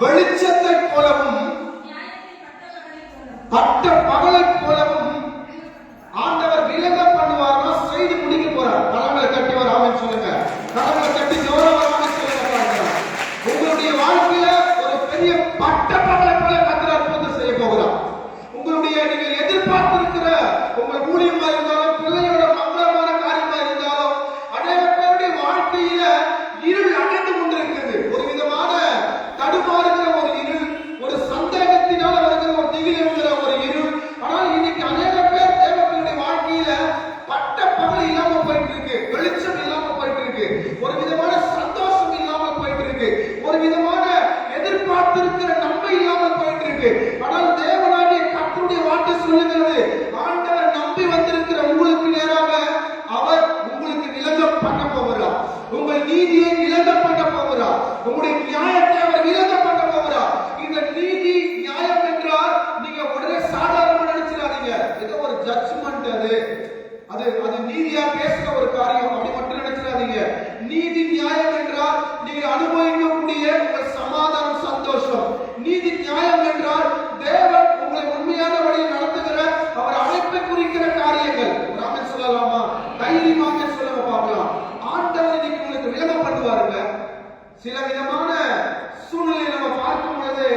வெளிச்சத்தை போலவும் பட்ட பகலை போலவும் ஆண்டவர் விலக பண்ணுவார்னா செய்து முடிக்க போறார். கரங்களை தட்டி வர ஆமென் சொல்லுங்க. கரங்களை தட்டி ஜோரமா ஆமென் சொல்லுங்க. உங்களுடைய வாழ்க்கையில ஒரு பெரிய பட்ட பகலை போல கர்த்தர் அற்புதம் செய்ய போகிறார். உங்களுடைய நீங்கள் எதிர்பார்த்திருக்கிற உங்கள் ஊழியமா இருந்தாலும் பிள்ளையோட மங்களமான காரியமா இருந்தாலும் அநேக பேருடைய வாழ்க்கையில இருள் அடைந்து கொண்டிருக்கிறது. ஒரு விதமான தடுமாறுகிற ஒரு இருள், ஒரு சந்தேகத்தினால வருகிற ஒரு திகில் என்கிற ஒரு இருள். ஆனால் இன்னைக்கு அநேக பேர் தேவனுடைய வாழ்க்கையில பட்ட பகல் இல்லாம போயிட்டு இருக்கு, வெளிச்சம் இல்லாம போயிட்டு இருக்கு, ஒரு விதமான சந்தோஷம் இல்லாம போயிட்டு இருக்கு, ஒரு விதமான எதிர்பார்த்திருக்கிற நன்மை இல்லாம போயிட்டு இருக்கு. ஆனால் தேவனாகிய கர்த்தருடைய வார்த்தை சொல்லுகிறது, ஆண்டவர் நம்பி வந்திருக்கிற உங்களுக்கு நேராக அவர் உங்களுக்கு விலக பண்ண போகிறார். உங்கள் நீதியை விலக பண்ண போகிறார். உங்களுடைய நியாயத்தை அவர் விலக பண்ண போகிறார். இந்த நீதி நியாயம் என்றால் நீங்க உடனே சாதாரணமா நினைச்சிடாதீங்க. ஏதோ ஒரு ஜட்ஜ்மெண்ட், அது நீதியா பேசுற ஒரு காரியம் அப்படி மட்டும் நினைச்சிடாதீங்க. நீதி நியாயம் என்றால் நீங்க அனுபவிக்கக்கூடிய உங்கள் சமாதானம், சந்தோஷம். நீதி நியாயம் என்றால் தேவன் உங்களை உண்மையான வழியில் நடத்துகிற அவர் அழைப்பை குறிக்கிற காரியங்கள். ஆமென் சொல்லலாமா? தைரியமாக சொல்லுங்க பார்க்கலாம். ஆண்டவர் இன்னைக்கு உங்களுக்கு விலக பண்ணுவாருங்க. சில விதமான சூழ்நிலை நம்ம பார்க்கும் பொழுது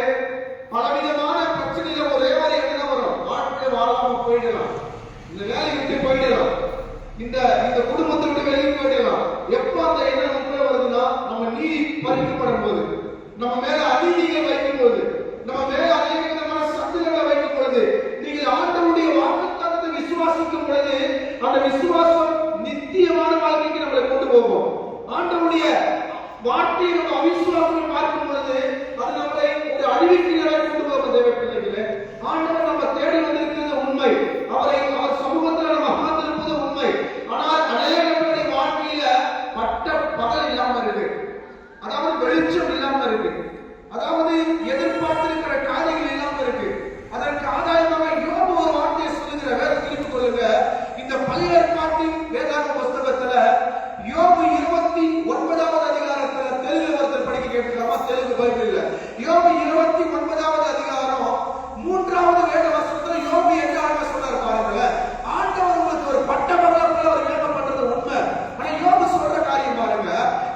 பலவிதமான பிரச்சனையில ஒரே மாதிரி என்ன வரும், வாழ்க்கை வாழாம போயிடலாம், இந்த வேலையை விட்டு போயிடலாம், இந்த குடும்பத்தை விட்டு வெளியே போயிடலாம். எப்ப அந்த எண்ணம் நமக்குள்ள வருதுன்னா நம்ம நீதி பறிக்கப்படும் போது, நம்ம மேல அநீதிகளை வைக்கும் போது, நம்ம மேல அநேக விதமான சத்துக்களை வைக்கும் பொழுது, நீங்கள் ஆண்டவருடைய வாக்குத்தத்தத்தை விசுவாசிக்கும் பொழுது அந்த விசுவாசம் நித்தியமான வாழ்க்கைக்கு நம்மளை கொண்டு போகும். ஆண்டவருடைய வார்த்தையை நம்ம அவிசுவாசம் பார்க்கும் பொழுது அது நம்மளை ஒரு அழிவுக்கு கொண்டு போகும். தேவ பிள்ளைகளே, ஆண்டவர் நம்ம தேடி வந்திருக்கிறது உண்மை, அவர் சமூகத்தில் நம்ம அமர்ந்திருப்பது உண்மை. ஆனால் அநேக பேருடைய வாழ்க்கையில பட்ட பகல் இல்லாம இருக்கு, அதாவது வெளிச்சம் இல்லாம இருக்கு, அதாவது எதிர்பார்த்திருக்கிற காரியங்கள் இல்லாம இருக்கு. அதற்கு ஆதாயமாக யோபு ஒரு வார்த்தையை சொல்லுகிற வேதத்தை எடுத்துக் கொள்ளுங்க. இந்த பழைய ஏற்பாட்டின் வேதாகம புஸ்தகத்துல யோபு 29வது அதிகாரத்துல தெலுங்கு ஒருத்தர் படிக்க கேட்டுக்காம, தெலுங்கு பைபிள் இல்ல, யோபு 29வது அதிகாரம் 3வது வேத வசனத்துல யோபு என்ன ஆக சொல்றாரு பாருங்க. ஆண்டவர் உங்களுக்கு ஒரு பட்ட பகலுக்குள்ள ஒரு விலக பண்றது உண்மை. ஆனா யோபு சொல்ற காரியம் பாருங்க.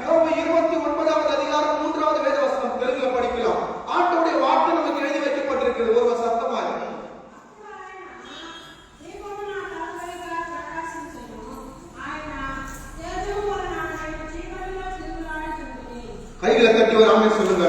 யோபு 29வது அதிகாரம் 3வது வேத வசனம் தெலுங்குல படிக்கலாம். ஆண்டவருடைய வார்த்தை நமக்கு எழுதி வைக்கப்பட்டிருக்கிறது ஒரு சத்தமா. கைகளை தட்டி ஒரு ஆமென் சொல்லுங்க.